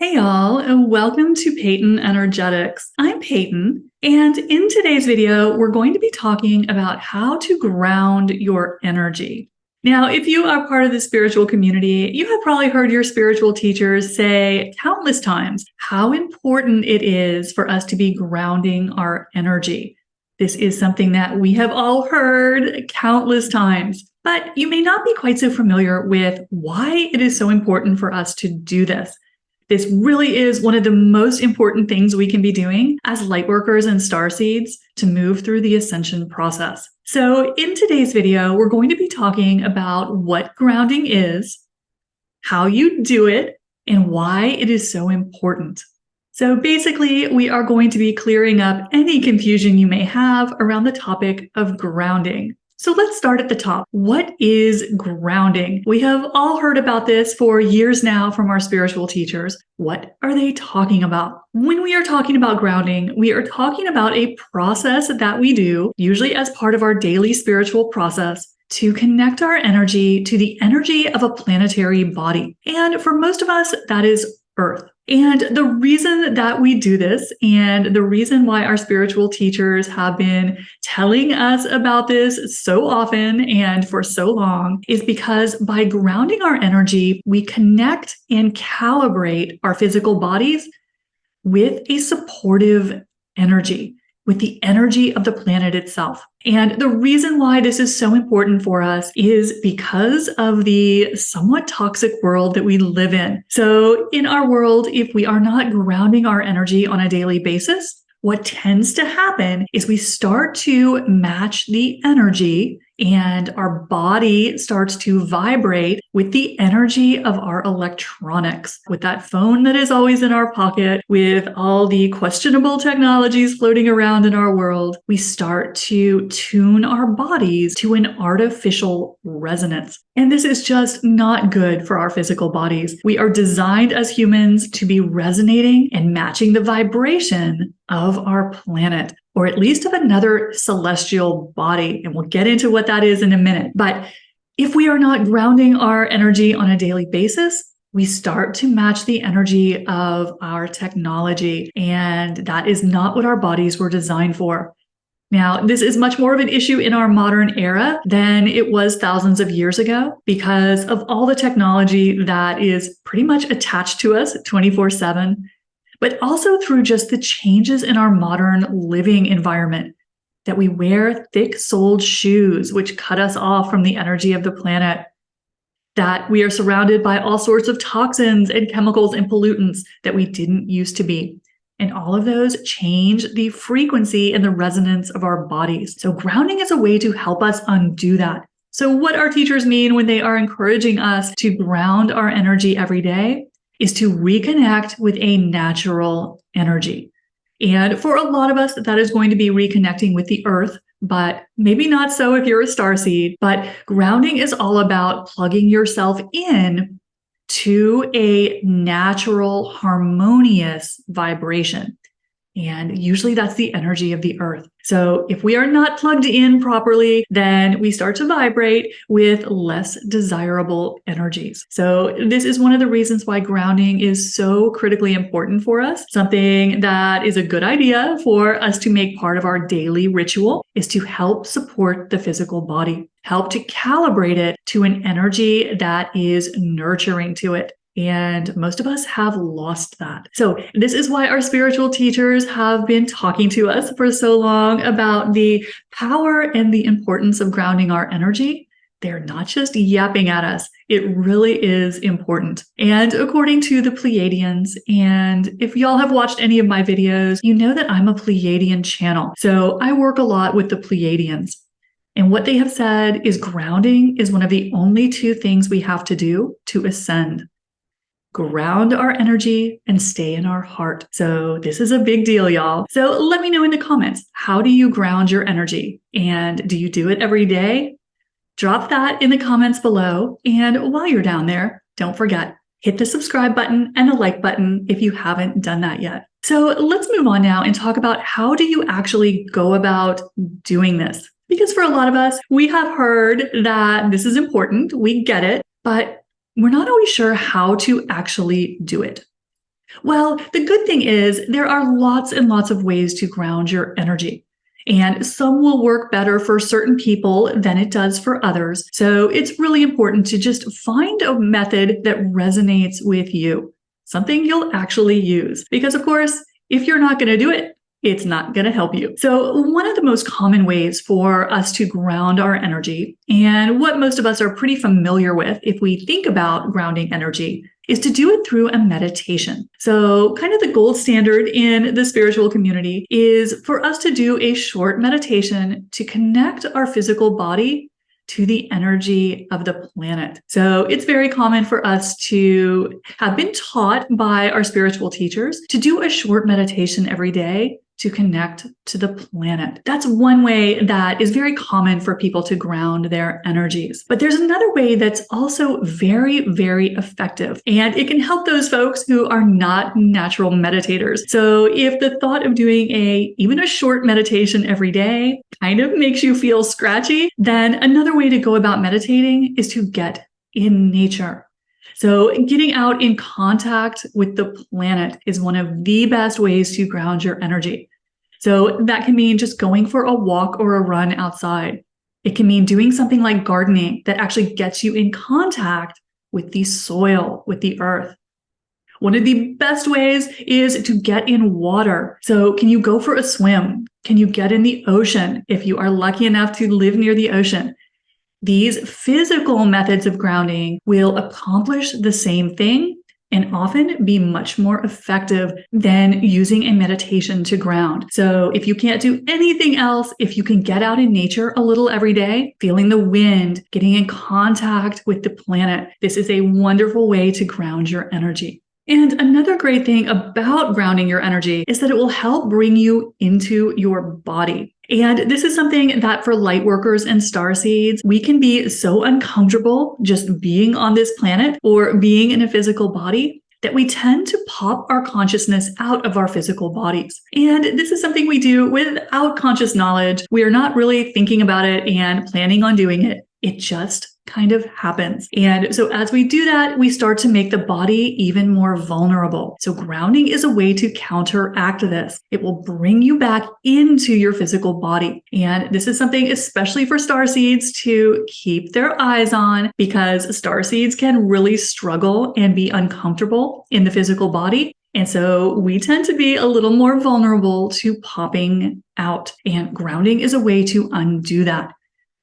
Hey y'all, and welcome to Peyton Energetics. I'm Peyton, and in today's video, we're going to be talking about how to ground your energy. Now, if you are part of the spiritual community, you have probably heard your spiritual teachers say countless times how important it is for us to be grounding our energy. This is something that we have all heard countless times, but you may not be quite so familiar with why it is so important for us to do this. This really is one of the most important things we can be doing as lightworkers and starseeds to move through the ascension process. So in today's video, we're going to be talking about what grounding is, how you do it, and why it is so important. So basically, we are going to be clearing up any confusion you may have around the topic of grounding. So let's start at the top. What is grounding? We have all heard about this for years now from our spiritual teachers. What are they talking about? When we are talking about grounding, we are talking about a process that we do, usually as part of our daily spiritual process, to connect our energy to the energy of a planetary body. And for most of us, that is Earth. And the reason that we do this, and the reason why our spiritual teachers have been telling us about this so often and for so long, is because by grounding our energy, we connect and calibrate our physical bodies with a supportive energy, with the energy of the planet itself. And the reason why this is so important for us is because of the somewhat toxic world that we live in. So in our world, if we are not grounding our energy on a daily basis, what tends to happen is we start to match the energy and our body starts to vibrate with the energy of our electronics, with that phone that is always in our pocket, with all the questionable technologies floating around in our world. We start to tune our bodies to an artificial resonance. And this is just not good for our physical bodies. We are designed as humans to be resonating and matching the vibration of our planet, or at least of another celestial body. And we'll get into what that is in a minute. But if we are not grounding our energy on a daily basis, we start to match the energy of our technology. And that is not what our bodies were designed for. Now, this is much more of an issue in our modern era than it was thousands of years ago because of all the technology that is pretty much attached to us 24/7. But also through just the changes in our modern living environment, that we wear thick-soled shoes, which cut us off from the energy of the planet, that we are surrounded by all sorts of toxins and chemicals and pollutants that we didn't used to be. And all of those change the frequency and the resonance of our bodies. So grounding is a way to help us undo that. So what our teachers mean when they are encouraging us to ground our energy every day is to reconnect with a natural energy. And for a lot of us, that is going to be reconnecting with the earth, but maybe not so if you're a starseed. But grounding is all about plugging yourself in to a natural, harmonious vibration. And usually that's the energy of the earth. So if we are not plugged in properly, then we start to vibrate with less desirable energies. So this is one of the reasons why grounding is so critically important for us. Something that is a good idea for us to make part of our daily ritual is to help support the physical body, help to calibrate it to an energy that is nurturing to it. And most of us have lost that. So this is why our spiritual teachers have been talking to us for so long about the power and the importance of grounding our energy. They're not just yapping at us. It really is important. And according to the Pleiadians, and if y'all have watched any of my videos, you know that I'm a Pleiadian channel. So I work a lot with the Pleiadians. And what they have said is grounding is one of the only two things we have to do to ascend. Ground our energy and stay in our heart. So this is a big deal, y'all. So let me know in the comments, how do you ground your energy? And do you do it every day? Drop that in the comments below. And while you're down there, don't forget, hit the subscribe button and the like button if you haven't done that yet. So let's move on now and talk about how do you actually go about doing this? Because for a lot of us, we have heard that this is important, we get it, but we're not always sure how to actually do it. Well, the good thing is there are lots and lots of ways to ground your energy. And some will work better for certain people than it does for others. So it's really important to just find a method that resonates with you, something you'll actually use. Because, of course, if you're not going to do it, it's not going to help you. So one of the most common ways for us to ground our energy, and what most of us are pretty familiar with if we think about grounding energy, is to do it through a meditation. So kind of the gold standard in the spiritual community is for us to do a short meditation to connect our physical body to the energy of the planet. So it's very common for us to have been taught by our spiritual teachers to do a short meditation every day to connect to the planet. That's one way that is very common for people to ground their energies. But there's another way that's also very, very effective, and it can help those folks who are not natural meditators. So if the thought of doing even a short meditation every day kind of makes you feel scratchy, then another way to go about meditating is to get in nature. So getting out in contact with the planet is one of the best ways to ground your energy. So that can mean just going for a walk or a run outside. It can mean doing something like gardening that actually gets you in contact with the soil, with the earth. One of the best ways is to get in water. So can you go for a swim? Can you get in the ocean if you are lucky enough to live near the ocean? These physical methods of grounding will accomplish the same thing and often be much more effective than using a meditation to ground. So if you can't do anything else, if you can get out in nature a little every day, feeling the wind, getting in contact with the planet, this is a wonderful way to ground your energy. And another great thing about grounding your energy is that it will help bring you into your body. And this is something that for light workers and starseeds, we can be so uncomfortable just being on this planet or being in a physical body that we tend to pop our consciousness out of our physical bodies. And this is something we do without conscious knowledge. We are not really thinking about it and planning on doing it. It just kind of happens. And so as we do that, we start to make the body even more vulnerable. So grounding is a way to counteract this. It will bring you back into your physical body. And this is something especially for starseeds to keep their eyes on, because starseeds can really struggle and be uncomfortable in the physical body. And so we tend to be a little more vulnerable to popping out. And grounding is a way to undo that.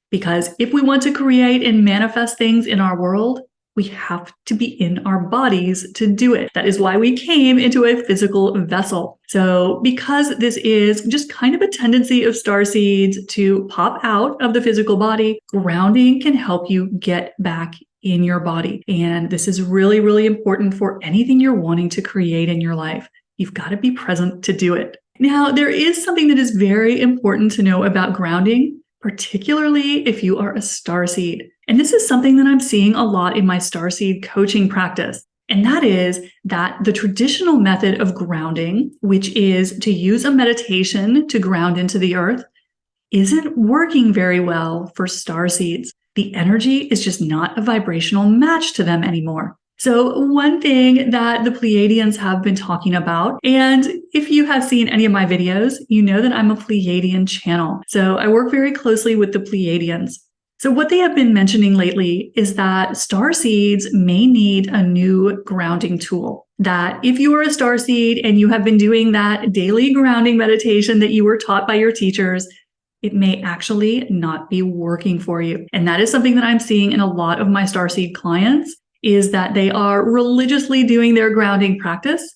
Because if we want to create and manifest things in our world, we have to be in our bodies to do it. That is why we came into a physical vessel. So because this is just kind of a tendency of starseeds to pop out of the physical body, grounding can help you get back in your body. And this is really, really important for anything you're wanting to create in your life. You've got to be present to do it. Now, there is something that is very important to know about grounding, particularly if you are a starseed. And this is something that I'm seeing a lot in my starseed coaching practice. And that is that the traditional method of grounding, which is to use a meditation to ground into the earth, isn't working very well for starseeds. The energy is just not a vibrational match to them anymore. So one thing that the Pleiadians have been talking about, and if you have seen any of my videos, you know that I'm a Pleiadian channel. So I work very closely with the Pleiadians. So what they have been mentioning lately is that starseeds may need a new grounding tool. That if you are a starseed and you have been doing that daily grounding meditation that you were taught by your teachers, it may actually not be working for you. And that is something that I'm seeing in a lot of my starseed clients, is that they are religiously doing their grounding practice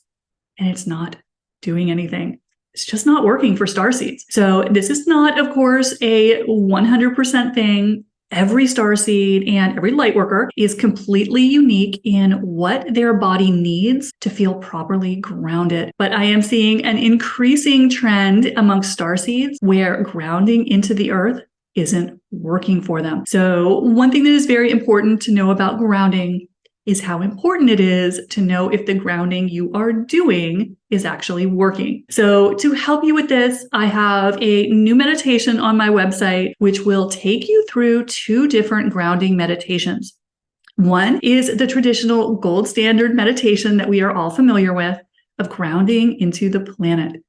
and it's not doing anything. It's just not working for starseeds. So this is not, of course, a 100% thing. Every starseed and every lightworker is completely unique in what their body needs to feel properly grounded. But I am seeing an increasing trend amongst starseeds where grounding into the earth isn't working for them. So one thing that is very important to know about grounding is how important it is to know if the grounding you are doing is actually working. So to help you with this, I have a new meditation on my website, which will take you through 2 different grounding meditations. One is the traditional gold standard meditation that we are all familiar with, of grounding into the planet.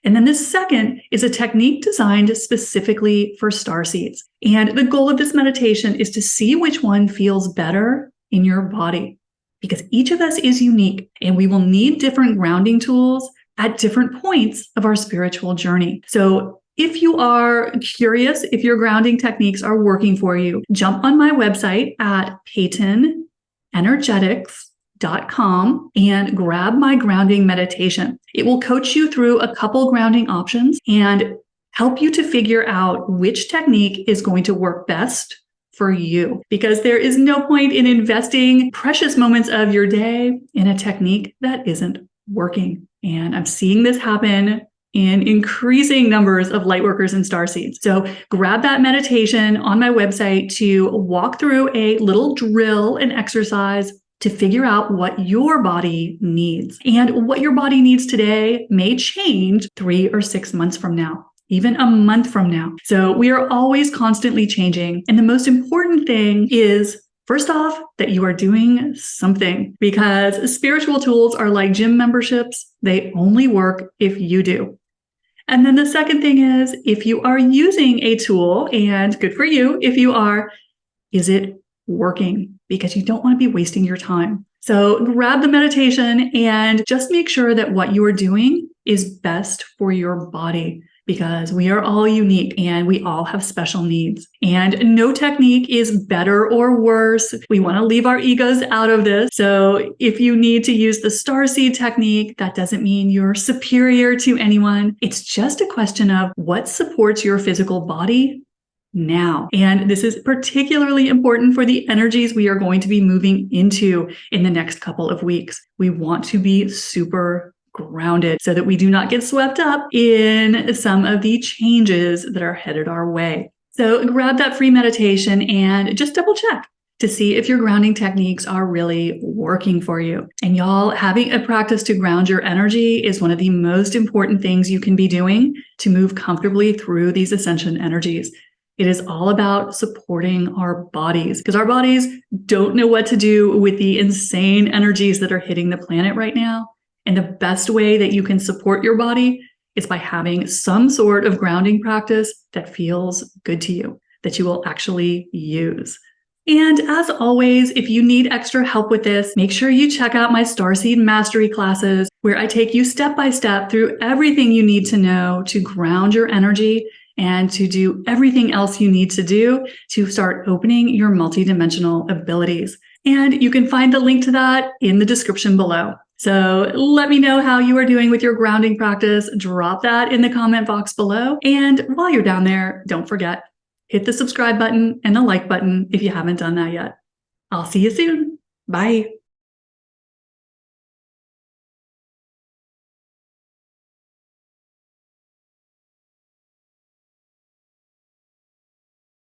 And then the second is a technique designed specifically for starseeds. And the goal of this meditation is to see which one feels better in your body, because each of us is unique and we will need different grounding tools at different points of our spiritual journey. So if you are curious if your grounding techniques are working for you, jump on my website at peytonenergetics.com and grab my grounding meditation. It will coach you through a couple grounding options and help you to figure out which technique is going to work best for you, because there is no point in investing precious moments of your day in a technique that isn't working. And I'm seeing this happen in increasing numbers of lightworkers and starseeds. So grab that meditation on my website to walk through a little drill and exercise to figure out what your body needs. And what your body needs today may change 3 or 6 months from now, even a month from now. So we are always constantly changing. And the most important thing is, first off, that you are doing something, because spiritual tools are like gym memberships. They only work if you do. And then the second thing is, if you are using a tool, and good for you, if you are, is it working? Because you don't want to be wasting your time. So grab the meditation and just make sure that what you are doing is best for your body, because we are all unique and we all have special needs. And no technique is better or worse. We want to leave our egos out of this. So if you need to use the starseed technique, that doesn't mean you're superior to anyone. It's just a question of what supports your physical body now. And this is particularly important for the energies we are going to be moving into in the next couple of weeks. We want to be super grounded so that we do not get swept up in some of the changes that are headed our way. So grab that free meditation and just double check to see if your grounding techniques are really working for you. And y'all, having a practice to ground your energy is one of the most important things you can be doing to move comfortably through these ascension energies. It is all about supporting our bodies, because our bodies don't know what to do with the insane energies that are hitting the planet right now. And the best way that you can support your body is by having some sort of grounding practice that feels good to you, that you will actually use. And as always, if you need extra help with this, make sure you check out my Starseed Mastery classes, where I take you step by step through everything you need to know to ground your energy and to do everything else you need to do to start opening your multidimensional abilities. And you can find the link to that in the description below. So let me know how you are doing with your grounding practice. Drop that in the comment box below. And while you're down there, don't forget, hit the subscribe button and the like button if you haven't done that yet. I'll see you soon. Bye.